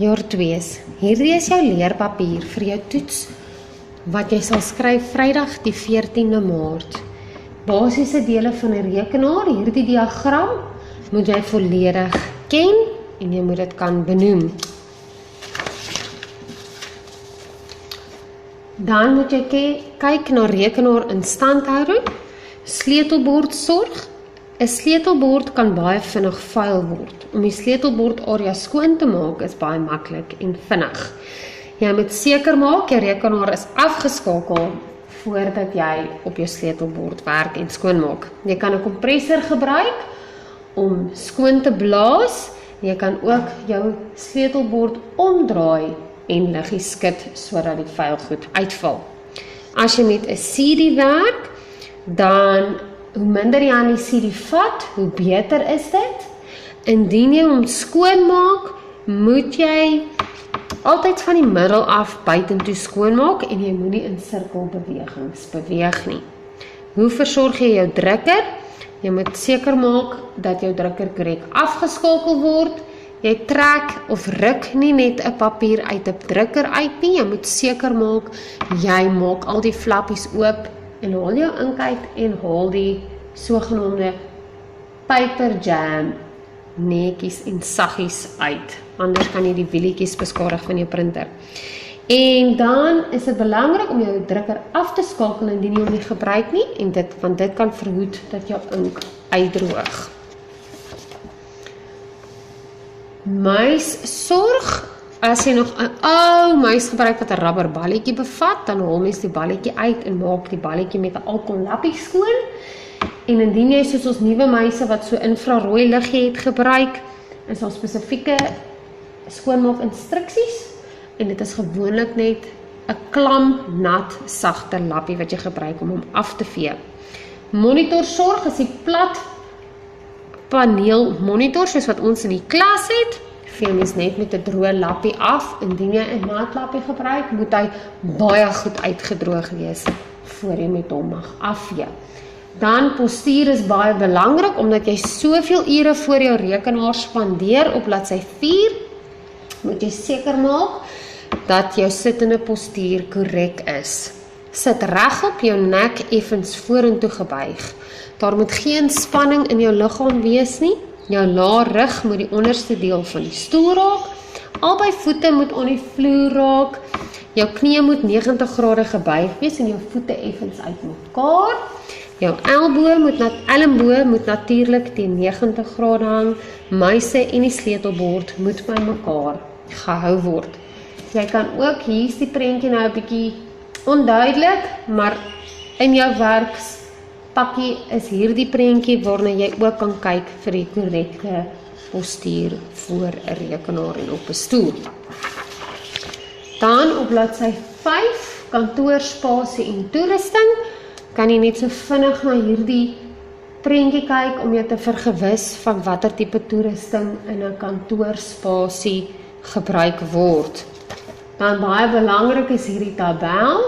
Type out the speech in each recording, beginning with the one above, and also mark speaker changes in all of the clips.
Speaker 1: Jaar 2. Hierdie is jou leerpapier vir jou toets wat jy sal skryf Vrydag die 14de Maart. Basiese dele van 'n rekenaar, hierdie diagram, moet jy volledig ken en jy moet dit kan benoem. Dan moet jy kyk na rekenaar instandhouding, sleutelbordsorg. 'n Sleutelbord kan baie vinnig vuil word. Om die sleutelbord area skoon te maak is baie maklik en vinnig. Jy moet seker maak jou rekenaar is afgeskakel voordat jy op jou sleutelbord werk en skoon maak. Jy kan 'n kompressor gebruik om skoon te blaas. Jy kan ook jou sleutelbord omdraai en liggies skud sodat die vuil goed uitval. As jy met 'n CD werk, dan hoe minder jy aan die CD vat, hoe beter is dit. Indien jy hom skoonmaak, moet jy altyd van die middel af buitentoe skoonmaak en jy moenie in sirkelbewegings beweeg nie. Hoe versorg jy jou drukker? Jy moet seker maak dat jou drukker korrek afgeskakel word. Jy trek of ruk nie net 'n papier uit 'n drukker uit nie. Jy moet seker maak jy maak al die flappies oop en haal jou ink uit en haal die sogenaamde paper jam netjies en saggies uit. Anders kan jy die wielietjies beskadig van jou printer. En dan is dit belangrik om jou drukker af te skakel indien jy hom nie gebruik nie, want dit kan verhoed dat jou ink uitdroog. Muissorg. As jy nog 'n ou muis gebruik wat 'n rubberballetjie bevat, dan haal mens die balletjie uit en maak die balletjie met 'n alkohollappie skoon. En indien jy soos ons nuwe muise wat so infrarooi liggie het gebruik, is daar spesifieke skoonmaak instruksies en dit is gewoonlik net 'n klam, nat, sagte lappie wat jy gebruik om hom af te vee. Monitorsorg is die plat paneel monitor soos wat ons in die klas het. Vee mens net met 'n droë lappie af. Indien jy 'n nat lappie gebruik, moet hy baie goed uitgedroog wees voor jy met hom mag afvee. Dan postuur is baie belangrik omdat jy soveel ure voor jou rekenaar spandeer op bladsy 4, moet jy seker maak dat jou sittende postuur korrek is. Sit regop, jou nek effens vorentoe gebuig. Daar moet geen spanning in jou liggaam wees nie. Jou lae rug moet die onderste deel van die stoel raak. Albei voete moet aan die vloer raak. Jou knie moet 90 grade gebuig wees en jou voete effens uit mekaar. Jou elmboog moet natuurlik teen 90 grade hang. Muise en die sleutelbord moet by mekaar gehou word. Jy kan ook, hier is die prentjie nou 'n bietjie onduidelik, maar in jou werkspakkie is hierdie prentjie waarna jy ook kan kyk vir die korrekte postuur voor 'n rekenaar en op 'n stoel. Dan op bladsy 5, kantoorspasie en toerusting, kan jy net so vinnig na hierdie prentjie kyk om jou te vergewis van watter tipe toerusting in 'n kantoorspasie gebruik word. Dan baie belangrik is hierdie tabel.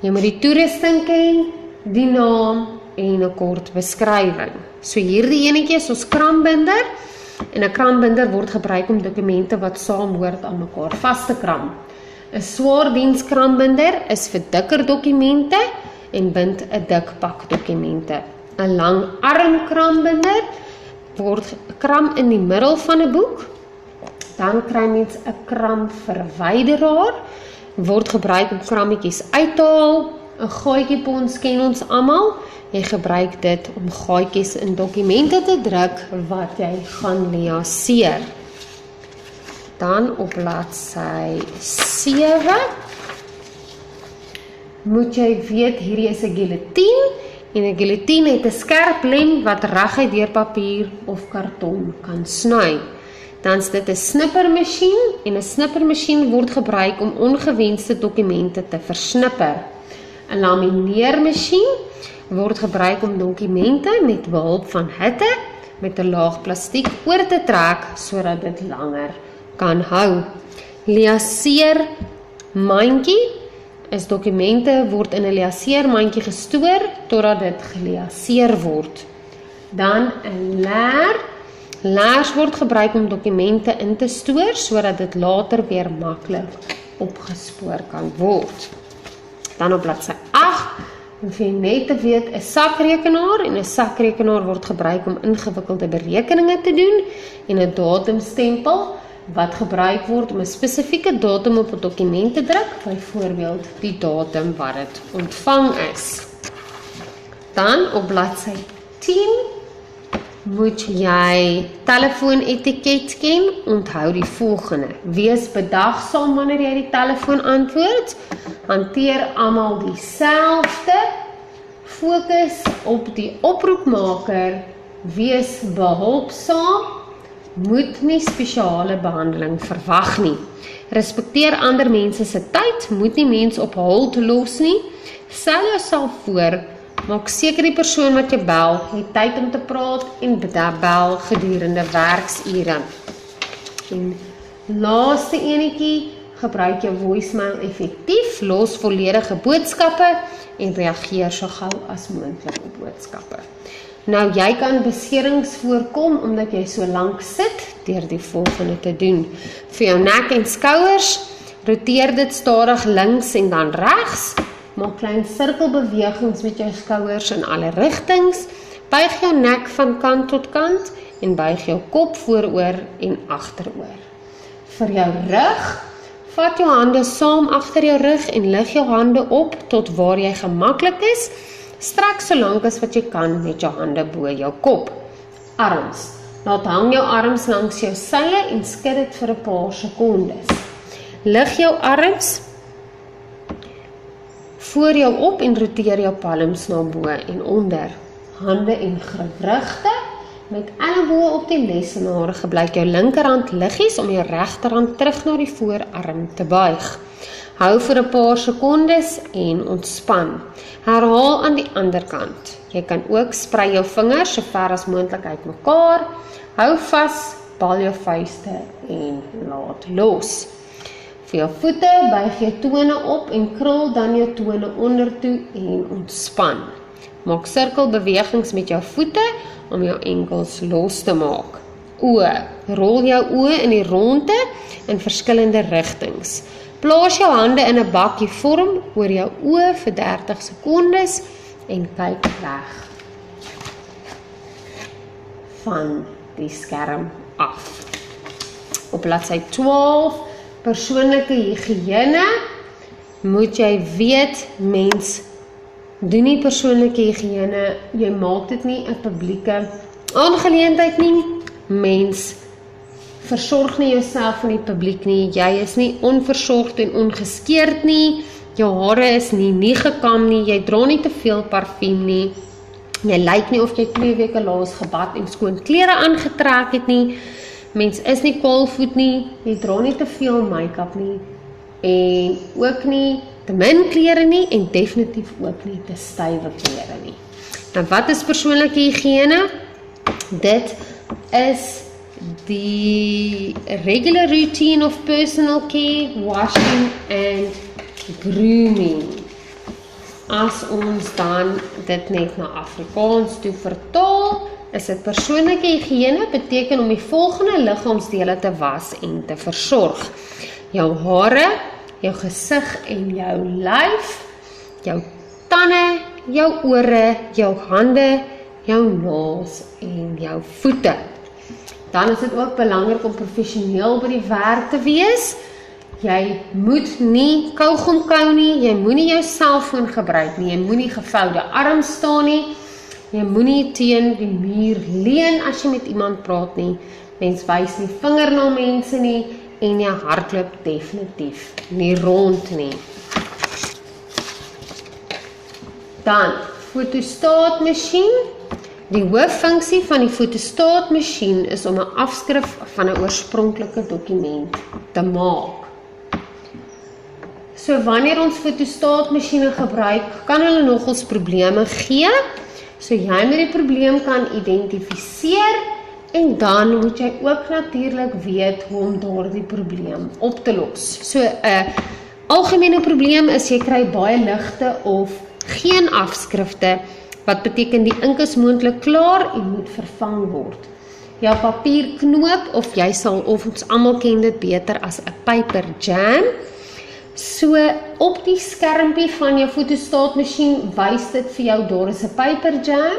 Speaker 1: Jy moet die toerusting ken, die naam en 'n kort beskrywing. So hierdie enetjie is ons krambinder en 'n krambinder word gebruik om dokumente wat saamhoort aan mekaar vas te kram. 'n Swaardienskrambinder is vir dikker dokumente en bind 'n dik pak dokumente. 'n Lang arm krambinder word kram in die middel van 'n boek. Dan kry mens 'n kramverwyderaar, word gebruik om krammetjies uit te haal. 'n Gaatjiepons ken ons almal. Jy gebruik dit om gaatjies in dokumente te druk wat jy gaan liaseer. Dan op bladsy 7 moet jy weet hierdie is 'n guillotine en 'n guillotine het 'n skerp lem wat reguit deur papier of karton kan sny. Dan is dit 'n snippermasjien en 'n snippermasjien word gebruik om ongewenste dokumente te versnipper. 'n Lamineermasjien word gebruik om dokumente met behulp van hitte met 'n laag plastiek oor te trek sodat dit langer kan hou. Liaseermandjie is dokumente word in 'n liaseermandjie gestoor totdat dit geliaseer word. Dan 'n leer Laers word gebruik om dokumente in te stoor, sodat dit later weer maklik opgespoor kan word. Dan op bladsy 8, om vir net te weet, 'n sakrekenaar, en 'n sakrekenaar word gebruik om ingewikkelde berekeninge te doen, en 'n datumstempel, wat gebruik word om 'n spesifieke datum op 'n dokument te druk, byvoorbeeld die datum wat dit ontvang is. Dan op bladsy 10, moet jy telefoonetiket ken, onthou die volgende. Wees bedagsaam wanneer jy die telefoon antwoord, hanteer almal dieselfde, fokus op die oproepmaker, wees behulpsaam, moet nie spesiale behandeling verwag nie. Respekteer ander mense se tyd, moet nie mens op hold los nie, stel jouself voor, maak seker die persoon wat jy bel, het tyd om te praat en bel gedurende werksure. En laaste enetjie, gebruik jou voicemail effektief, los volledige boodskappe en reageer so gou as moontlik op boodskappe. Nou, jy kan beserings voorkom omdat jy so lank sit deur die volgende te doen. Vir jou nek en skouers, roteer dit stadig links en dan regs, maak klein sirkelbewegings met jou skouers in alle rigtings, buig jou nek van kant tot kant en buig jou kop vooroor en agteroor. Vir jou rug, vat jou hande saam agter jou rug en lig jou hande op tot waar jy gemaklik is, strek so lank as wat jy kan met jou hande bo jou kop. Arms, laat hang jou arms langs jou sye en skud dit vir 'n paar sekondes. Lig jou arms voor jou op en roteer jou palms na bo en onder. Hande en gewrigte, met elleboë op die lesenaar, gebruik jou linkerhand liggies om jou regterhand terug na die voorarm te buig. Hou vir 'n paar sekondes en ontspan. Herhaal aan die ander kant. Jy kan ook sprei jou vingers so ver as moontlik uitmekaar. Hou vas, bal jou vuiste en laat los. Vir jou voete, buig jou tone op en krul dan jou tone ondertoe en ontspan. Maak sirkelbewegings met jou voete om jou enkels los te maak. Oë, rol jou oë in die ronde in verskillende rigtings. Plaas jou hande in 'n bakkie vorm oor jou oë vir 30 sekondes en kyk weg van die skerm af. Op bladsy 12, persoonlike higiëne, moet jy weet, mens doen nie persoonlike higiëne, jy maak dit nie 'n publieke aangeleentheid nie, mens versorg nie jouself van die publiek nie, jy is nie onversorgd en ongeskeerd nie, jou hare is nie gekam nie, jy dra nie te veel parfuum nie, jy lyk nie of jy 2 weke laas gebad en skoon klere aangetrek het nie, mens is nie kwaalvoet nie, jy dra nie te veel make-up nie, en ook nie te min klere nie, en definitief ook nie te stywe klere nie. Nou, wat is persoonlike higiëne? Dit is die regular routine of personal care, washing and grooming. As ons dan dit net na Afrikaans toe vertaal, is dit persoonlike higiëne beteken om die volgende liggaamsdele te was en te versorg. Jou hare, jou gesig en jou lyf, jou tande, jou ore, jou hande, jou naels en jou voete. Dan is dit ook belangrik om professioneel by die werk te wees. Jy moet nie kaugom kou nie, jy moenie jou selfoon gebruik nie, jy moenie gevoude arm staan nie, jy moenie teen die muur leun as jy met iemand praat nie, mens wys nie vinger na mense nie, en jy hardloop definitief nie rond nie. Dan, fotostaatmasjien. Die hooffunksie van die fotostaatmasjien is om 'n afskrif van 'n oorspronklike dokument te maak. So wanneer ons fotostaatmasjiene gebruik, kan hulle nogals probleme gee. So jy moet die probleem kan identifiseer en dan moet jy ook natuurlik weet hoe om daardie probleem op te los. So 'n algemene probleem is jy kry baie ligte of geen afskrifte, wat beteken die ink is moontlik klaar en moet vervang word. jou papierknoop, of jy sal, of ons almal ken dit beter as 'n paper jam. So op die skermpie van jou fotostaatmasjien wys dit vir jou daar is 'n paper jam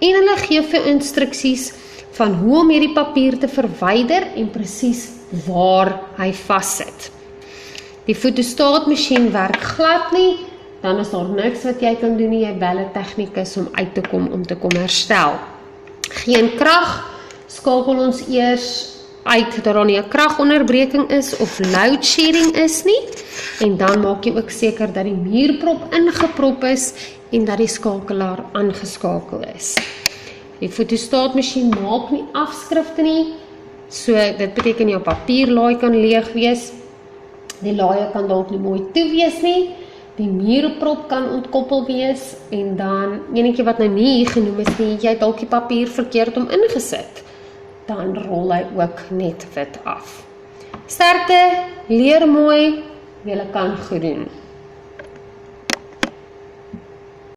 Speaker 1: en hulle gee vir instruksies van hoe om hierdie papier te verwyder en presies waar hy vassit. Die fotostaatmasjien werk glad nie, dan is daar niks wat jy kan doen nie, jy bel 'n tegnikus om uit te kom om te kom herstel. Geen krag, skakel ons eers uit dat daar nie 'n kragonderbreking is of load shedding is nie, en dan maak jy ook seker dat die muurprop ingeprop is en dat die skakelaar aangeskakel is. Die fotostaatmasjien maak nie afskrifte nie, so dit beteken jou papierlaai kan leeg wees, die laaie kan dalk nie mooi toe wees nie, die muurprop kan ontkoppel wees, en dan enetjie wat nou nie hier genoem is nie, jy het dalk die papier verkeerd om ingesit, dan rol hy ook net wit af. Sterkte, leer mooi, julle kan goed doen.